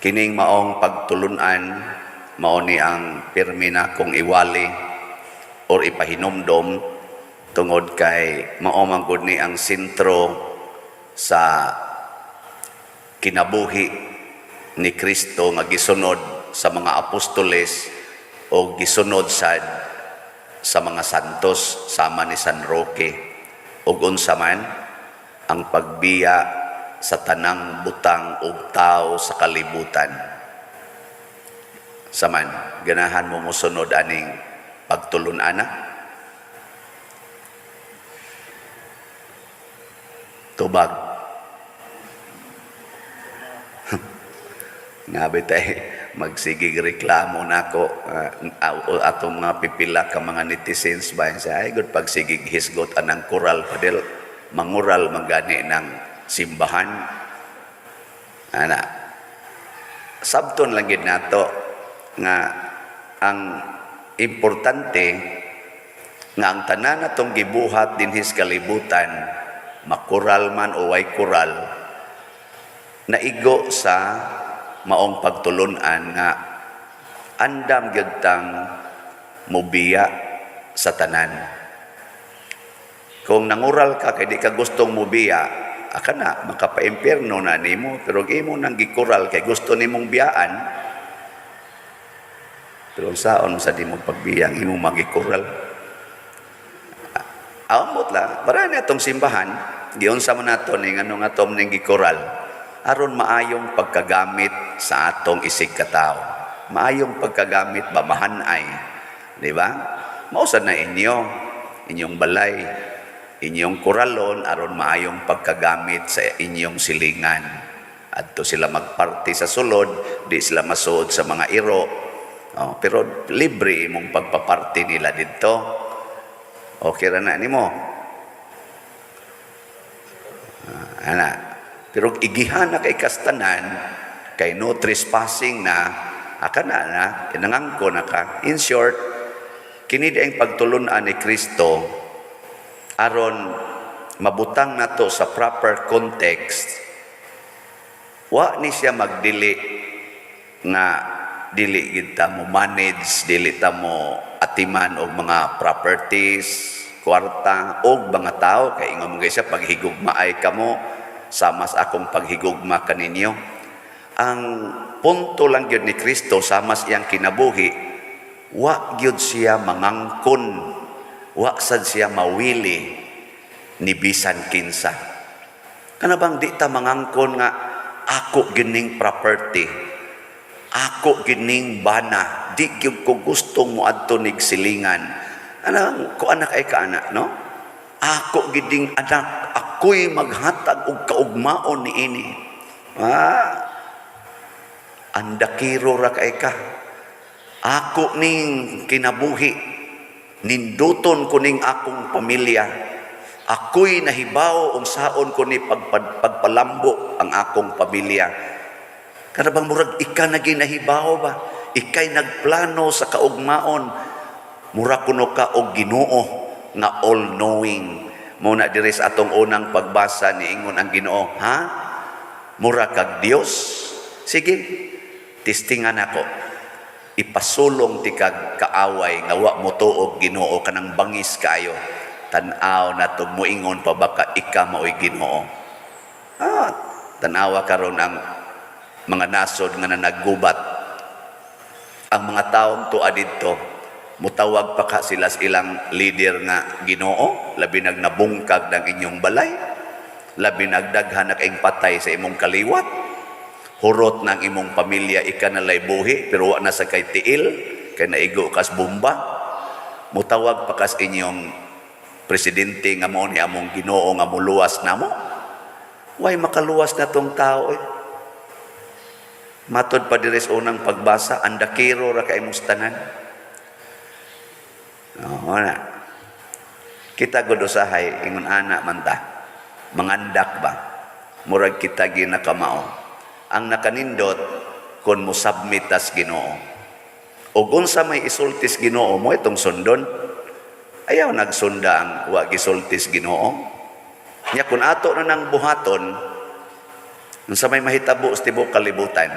Kining maong pagtulunan mao ni ang pirmi na kong iwali or ipahinomdom tungod kay mao man gud ni ang sentro sa kinabuhi ni Kristo nga gisunod sa mga apostoles o gisunod sa mga santos sama ni San Roque ug unsa man ang pagbiya sa tanang butang ug tao sa kalibutan. Saman, ganahan mo mosunod aning pagtulun-ana? Tubag. Nga bitay, magsigig reklamo nako atong mga pipila ka mga netizens ba sa ay good pagsigig hisgot anang koral padel mangural magani ng simbahan. Ana. Sabton lang gid nato nga ang importante nga ang tanan natong gibuhat dinhis kalibutan makural man o way kural naigo sa maong pagtulunan nga andam gyud tang mobiya sa tanan. Kung nangural ka kay di ka gustong mobiya aka na makapa-impyerno na nimo pero imo nang gikural kay gusto nimong biyaan pero saon sa di mo pagbiyang imo magikural amot la para na atong simbahan diyon sa man nato ning ano nga tom ning gikural aron maayong pagkagamit sa atong isig ka tawo maayong pagkagamit ba mahanay di ba mao sad na inyong balay inyong kuralon aron maayong pagkagamit sa inyong silingan. Adto sila magparty sa sulod, di sila masuod sa mga iro. Pero libre imong pagpaparty nila dito. Okay ra na nimo. Ana. Pero igihan na kay kastanan, kay no trespassing na, aka na, inangangko na ka. In short, kini ang pagtulunan ni Kristo aron mabutang nato sa proper context wa ni siya magdili nga dili gid ta mo manage dili ta mo atiman og mga properties kwarta og mga tao kay ingon mo siya paghigugma ay kamo sama sa akong paghigugma kaninyo ang punto lang gyud ni Kristo sama sa iyang kinabuhi wa gyud siya mangangkon wa sad siya mawili ni bisan kinsa. Kana bang di ta mangangkon nga ako gining property, ako gining bana, di gyud ko gustong moadto nig silingan. Ana ko anak ay kaanak no? Ako giding anak, ako'y maghatag og kaugmaon niini. Andakiro ra kay ka. Ako ning kinabuhi ninduton ko ning akong pamilya ako'y nahibaw unsaon ko ni pagpalambo ang akong pamilya kada bang murag ika na ginahibaw ba ikay nagplano sa kaugmaon mura kuno ka og Ginoo nga all knowing mo na diri sa atong unang pagbasa ni ingon ang Ginoo ha mura kag Dios sige testingan ako ipasulong ti kag kaaway nga wa mo tuog Ginoo kanang bangis kayo tan-aw nato moingon pa baka ika maoy Ginoo tan-awa karon ang mga nasod nga naggubat ang mga taong tuwa didto mutawag pa ka sila sa ilang leader nga Ginoo labi nag nabungkag ng inyong balay labi nagdaghan na kaing patay sa imong kaliwat hurot ng imong pamilya ika na lay buhi pero wa na sa kay tiil kay naigo kas bomba mutawag pa kas inyong presidente nga mo ni among Ginoo nga muluwas namo way makaluwas na tong tao matod pa diri sa unang pagbasa andakiro ra kay imong tanan na kita gud usahay ingon ana man ta mangandak ba murag kita ginakamao ang nakanindot kon mo submit as Ginoo. O unsa may isultis Ginoo mo itong sundon, ayaw nagsunda ang wa gisultis Ginoo. Nya kun ato na nang buhaton unsa may mahitabo sa tibuok kalibutan,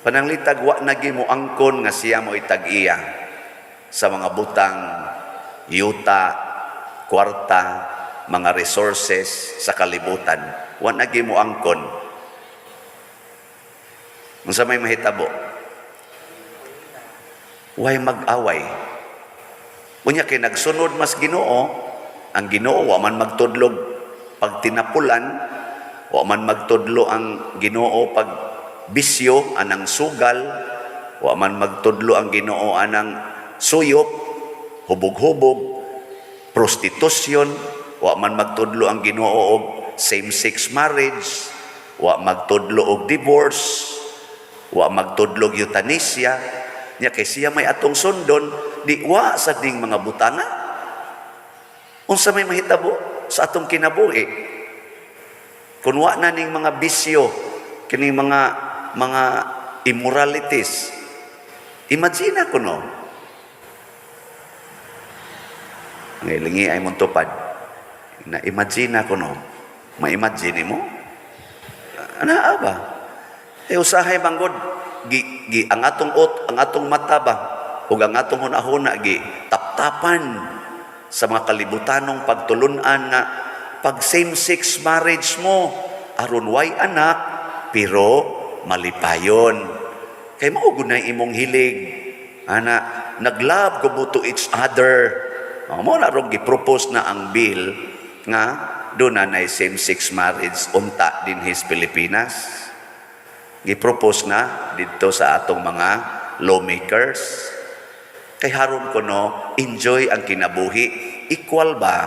Pananglitag wa nagi mo angkon nga siya mo itag-iya sa mga butang, yuta, kwarta, mga resources sa kalibutan. Wa nagi mo angkon. Unsa may mahitabo? Way mag-away. Unya kay nagsunod mas Ginoo, ang Ginoo wa man magtudlog pag tinapulan, wa man magtudlo ang Ginoo pag bisyo anang sugal, wa man magtudlo ang Ginoo anang suyop, hubog-hubog, prostitusyon, wa man magtudlo ang Ginoo og same-sex marriage, wa magtudlo og divorce, wa magtudlo og euthanasia. Nya kay siya may atong sundon, di wa sa ding mga butanga. Unsa may mahitabo sa atong kinabuhi? Kung wa na ning mga bisyo, kining mga immoralities, imagine ko no. Ngayon ay mong tupad. Na imagine ko no. Ma-imagine mo? Ano ba? Usahay banggod ang atong mata ba ug ang atong hunahuna taptapan sa mga kalibutanong pagtulunan nga pag same-sex marriage mo aron way anak pero malipayon kay mao gunay imong hilig ana naglove go to each other mo na rog gi-propose na ang bill nga doon na same-sex marriage unta din his Pilipinas gi-propose na dito sa atong mga lawmakers. Kay haron ko no, enjoy ang kinabuhi. Equal ba?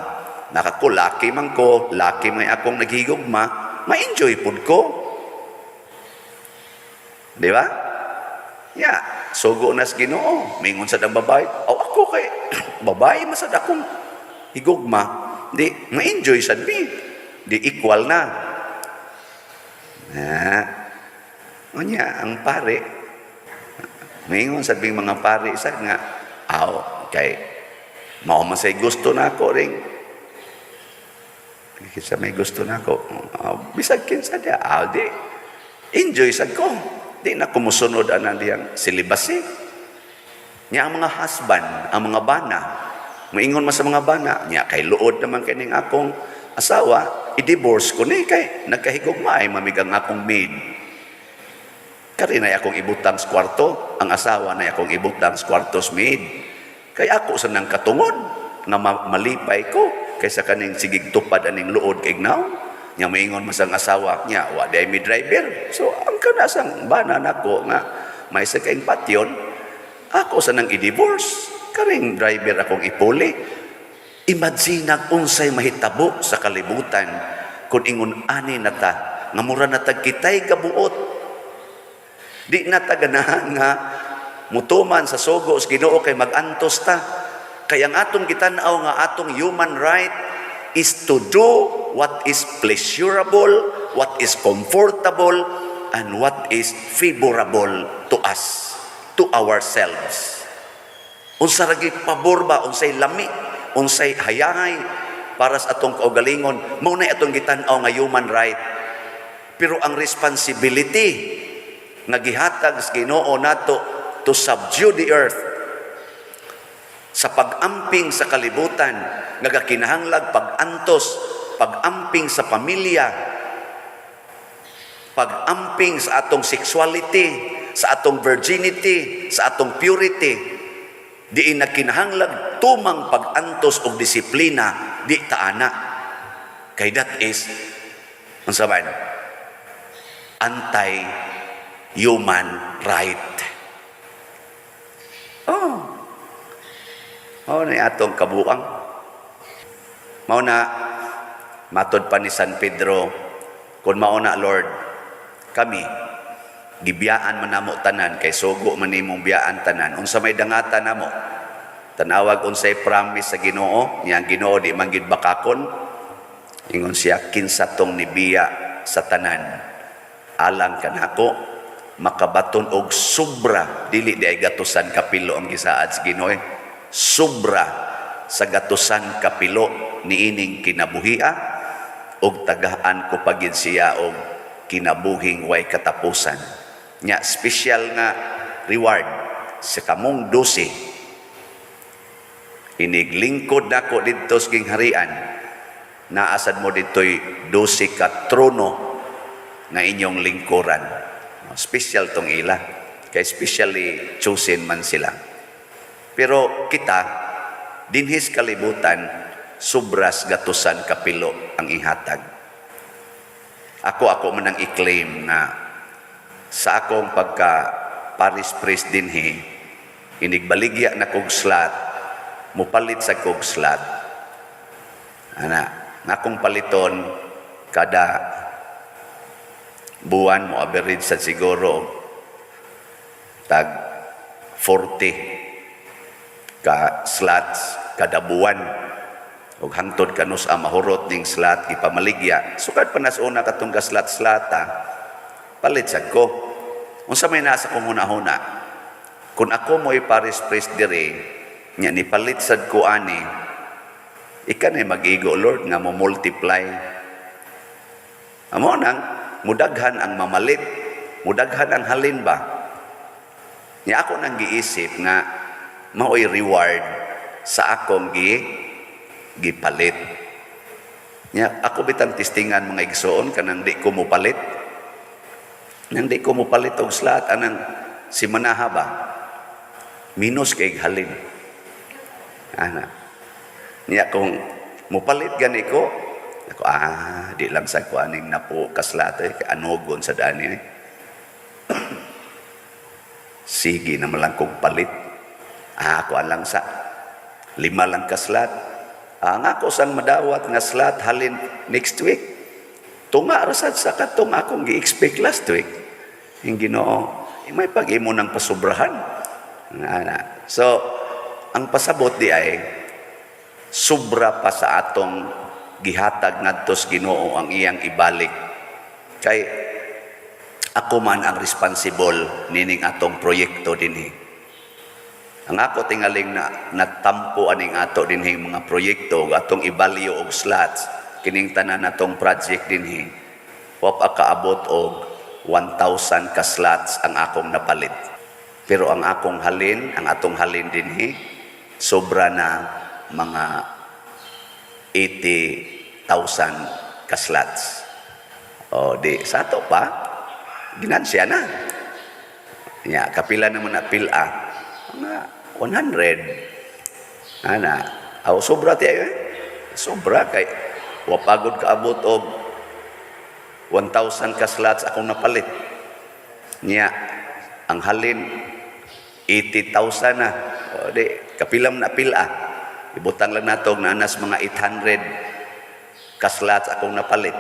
Nakakulaki man ko, laki may akong naghigugma, ma-enjoy pud ko. Di ba? Yeah, sugo nas Ginoo. Mingon sa dang babae, ako kay babae masad akong higugma. Di, ma-enjoy sad mi. Di equal na. Unya ang pare mingon sabing mga pare isa nga kay mao man say gusto nako ring kisa may gusto nako bisag kinsa dia di enjoy sad ko di na kumusunod anan diyang silibasi nya ang mga husband ang mga bana moingon man sa mga bana nya kay luod naman kining akong asawa i-divorce ko ni kay nagkahigugma ay mamigang akong maid. Kari na akong ibutang sa kwarto, ang asawa na akong ibutang sa kwartos maid. Kaya ako sa nang katungod, nga malipay ko, kaysa kaning sigig tupad aning luod kay gnaw. Nya maingon mo sang asawa niya, wa day mi driver. So, ang kanasang bana nako nga, may sa kaing patyon, ako sa nang i-divorce, karing driver akong ipuli. Imagine unsay mahitabo sa kalibutan, kung ingon ani na ta, nga mura na tagkitay kabuot, di na taganahan nga mutuman sa sugo sa Ginoo kay mag-antos ta. Kay ang atong gitanaw nga atong human right is to do what is pleasurable, what is comfortable, and what is favorable to us, to ourselves. Unsa ragi pabor ba, unsay lami, unsay hayahay para sa atong kaugalingon, mao na atong gitanaw nga human right. Pero ang responsibility nga gihatag sa Ginoo nato to subdue the earth sa pag-amping sa kalibutan nga kinahanglag pag-antos, pag-amping sa pamilya, pag-amping sa atong sexuality, sa atong virginity, sa atong purity, diin nagkinahanglag tumang pag-antos og disiplina di taana. Kay that is unsa man anti-human right. Mao na atong kabuang. Mao na matod pa ni San Pedro, kun mao na Lord, kami gibiyaan man namo tanan kay sugo man nimong biyaan tanan. Unsa may dangatan namo? Tanawag unsay promise sa Ginoo, niya ang Ginoo di man gid bakakon. Ingon siya kinsa tong nibiya sa tanan. Alang kanako makabaton og sobra, dili di ay gatusan kapilo ang gisaad sa Ginoo. Sobra sa gatusan kapilo niining kinabuhia og tagaan ko pagid siya og kinabuhing way katapusan. Nya special nga reward sa kamong 12. Iniglingkod nako didto sa gingharian. Naasad mo dito'y 12 ka trono na inyong lingkuran. Special tong ila. Kay specially chosen man sila. Pero kita, dinhis kalibutan, sobras gatusan kapilo ang ihatag. Ako man ang i-claim na sa akong pagka Paris Priest dinhi, inigbaligya na kog slot, mupalit sa kog slot. Nga akong paliton kada buwan mo average sa siguro tag 40 ka slots kada buwan. Ug hangtod kanus mahurot ning slot ipamaligya. Sukad pa nas una katong ka slot-slata, palit sad ko. Unsa may nasa ko huna-huna. Kung ako mo'y Paris Priest dire, nya ni palit sad ko ani, ikan ay mag-igo Lord nga mo multiply. Amo nang mudaghan ang mamalit, mudaghan ang halin ba. Nya ako nang giisip nga mao'y reward sa akong gipalit. Nya ako bitang tistingan mga igsoon kanang di ko mo palit. Nang di ko mo palit og slot anang si manaha ba minus kay halin niya kung mo palit gani ko ako di lang sa ko aning napo ka slot kay anogon sa dani sige na malang kong palit ako alang sa 5 lang ka slot ang ako sang madawat nga slot halin next week tunga rasad sa katong akong gi-expect last week. Yung Ginoo, may pag-imo ng pasubrahan. So, ang pasabot di ay, sobra pa sa atong gihatag ngadto sa Ginoo ang iyang ibalik. Kay, ako man ang responsible nining atong proyekto dinhi. Ang ako tingaling na natampo aning ato dinhi mga proyekto, atong ibalyo og slots, kining tanan natong project dinhi. Wap akaabot og 1,000 ka slots ang akong napalit. Pero ang akong halin, ang atong halin dinhi, sobra na mga 80,000 ka slots. O di, sa ato pa, ginansya na. Ya, kapila naman na pila, mga 100. Sobra tayo Sobra kay wapagod kaabot og 1,000 ka slots akong napalit. Niya, ang halin, 80,000 na. O di, kapilam na pila. Ibutang lang nato na anas mga 800 ka slots akong napalit.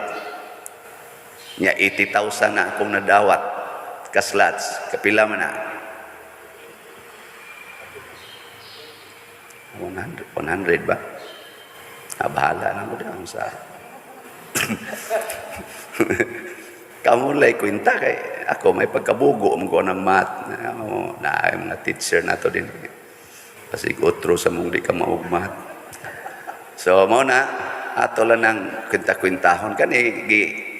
Niya, 80,000 na akong nadawat ka slots. Kapila man na. 100 ba? Bahala na mo daw sa kamu lay kwenta kay ako may pagkabugo mo ng math na mga teacher na to din kasi utro sa mong di ka maog math. So mao na ato lang ng kwenta-kwentahon kani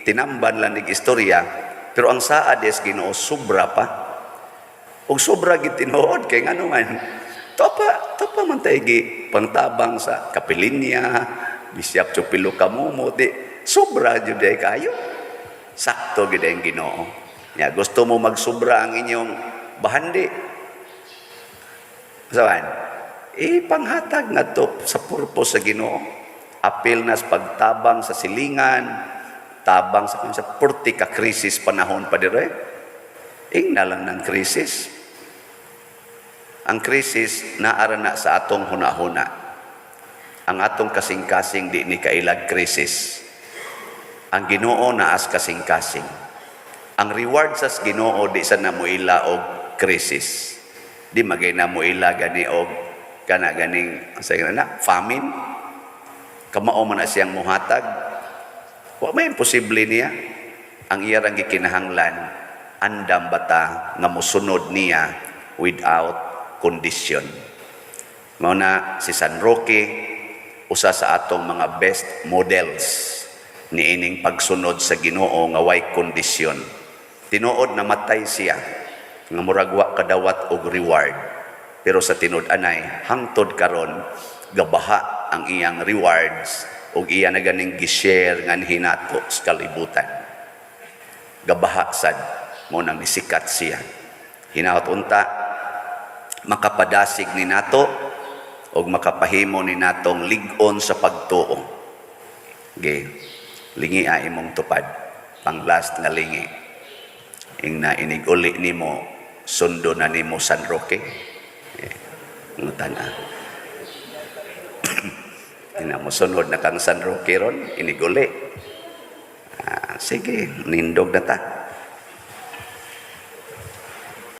tinamban lang nig istorya pero ang saad is Ginoo sobra pa ug sobra gid tinuod kay ngano man topa man tay gi pangtabang sa kapilinya bisyap chupilo kamumo di sobra jud ay kayo. Sakto gid ang Ginoo. Ya gusto mo magsubra ang inyong bahandi. Saban, panghatag ngadto sa purpose sa Ginoo. Apil na sa pagtabang sa silingan, tabang sa purti ka krisis panahon pa dire. Ingna lang ng krisis. Ang krisis naara na sa atong hunahuna. Ang atong kasing-kasing di ni kailag krisis. Ang Ginoo naas kasing-kasing. Ang reward sa Ginoo di sa namuila og krisis. Di magay namuila gani og kana ganing famine. Kamao man na siyang muhatag. Wa may imposible niya. Ang iyang gikinahanglan andam bata nga mosunod niya without condition. Mao na si San Roque usa sa atong mga best models niining pagsunod sa Ginoo nga way kondisyon. Tinuod na matay siya nga murag wa kadawat og reward. Pero sa tinud anay hangtod karon gabaha ang iyang rewards ug iya na ganing gi-share ngan hinato sa kalibutan. Gabaha sad mo nang misikat siya. Hinaot unta makapadasig ni nato ug makapahimo ni natong lig-on sa pagtuo. Okay. Lingi ay imong tupad. Pang last nga lingi. Ing na iniguli nimo sundo na nimo San Roque. Ngutan na. Ina mo sunod na kang San Roque ron, iniguli. Sige, nindog na ta.